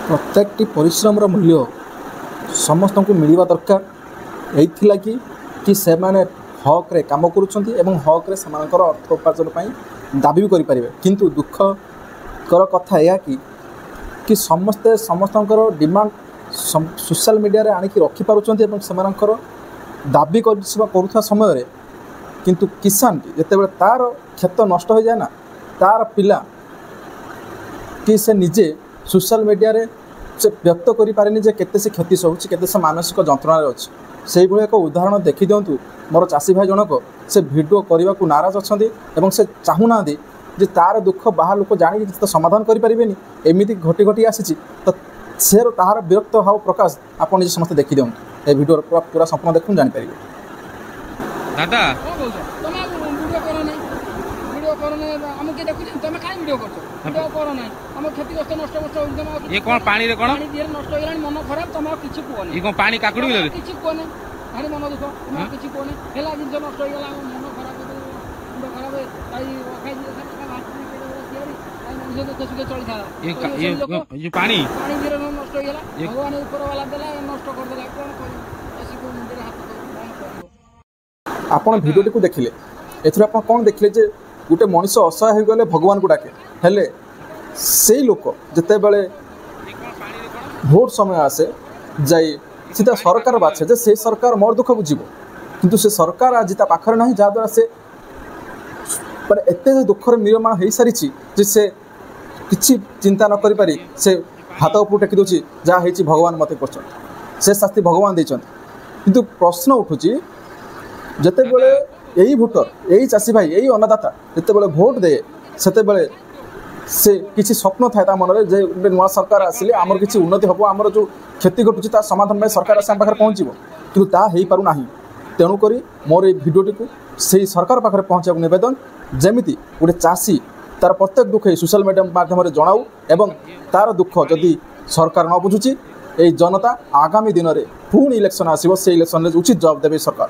प्रत्येकटी परिश्रम मूल्य समस्त को मिलवा दरकार यही कि से माने हक रे काम करुँच हक रे सेमानकर अर्थ उपार्जन दाबी भी करें किंतु दुखकर कथा यह कि समस्ते समस्तଙ୍କର डिमांड सोशल मीडिया रे आनिक रखिपारुଛନ୍ତି सेमानकर दाबी करुवा समय किंतु किसान जिते तार क्षेत नष्ट हो जाए ना तार पिला कि से निजे सोशल मीडिया रे से व्यक्त करि पारेनी जे केते से क्षति सहूची केते से मानसिक जंत्रणा रे अछि सेही भली एक उदाहरण देखि दियंतु मोर चासी भाई जनक से वीडियो करने को नाराज अछंती एवं से चाहूना जे तार दुख बाहर लोक जानी तो समाधान करि परिबेनी एमिति घटी घटी आसी तो से तार विरक्त भाव प्रकाश आपण जे समस्त देखि दियंतु ए वीडियो पूरा संपूर्ण देखुन जानि परिबे दादा ये कौन पानी रे कौन नष्ट हो मन खराब तुम किसी कहनी ये कौन पानी काकुड़ी गले किसी कहनी भारी मन दुख तुम किसी कहनी हेला जिन नष्ट हो गला मन खराब मुंड खराब ये पानी पानी धीरे नष्ट हो गला भगवान ऊपर वाला देला नष्ट कर देला कोन करी ऐसी को मुंडे हाथ आपण वीडियो को देखिले एथरा आपण कोन देखिले जे गोटे मनीष असहाय हो गले भगवान को डाके हेले से लोक जिते बड़े भोट समय आसे जाई सीधा सरकार बाछे जे से सरकार मोर दुख बुझिबो किंतु से सरकार आज ता पाखर नहीं जा द्वारा से पर एते दुखर निर्माण हो सारी जे से किछि चिंता न करि पारी से हाथ ऊपर टेकी दोची जा हेची भगवान मते करछन से शास्ति भगवान देछन किंतु प्रश्न उठुची जते बेले यही भोटर यही चाषी भाई यही अन्नदाता जिते बेले भोट दे सेते बेले से किसी स्वप्न थाए मन में जे नुआ सरकार आसिले आमर किसी उन्नति हम आमर जो क्षति घटुची ता समाधान में सरकार आम पाखे पहुँचो कि ताही पारना तेणुक मोर ये भिडियोटी को सही सरकार पाखे पहुँचा नवेदन जमीती गोटे चाषी तार प्रत्येक दुख सोशल मीडिया माध्यम जनाऊ एवं तार दुख जदि सरकार न बुझुची जनता आगामी दिन में पुणी इलेक्शन आसो से इलेक्शन उचित जवाब देवे सरकार।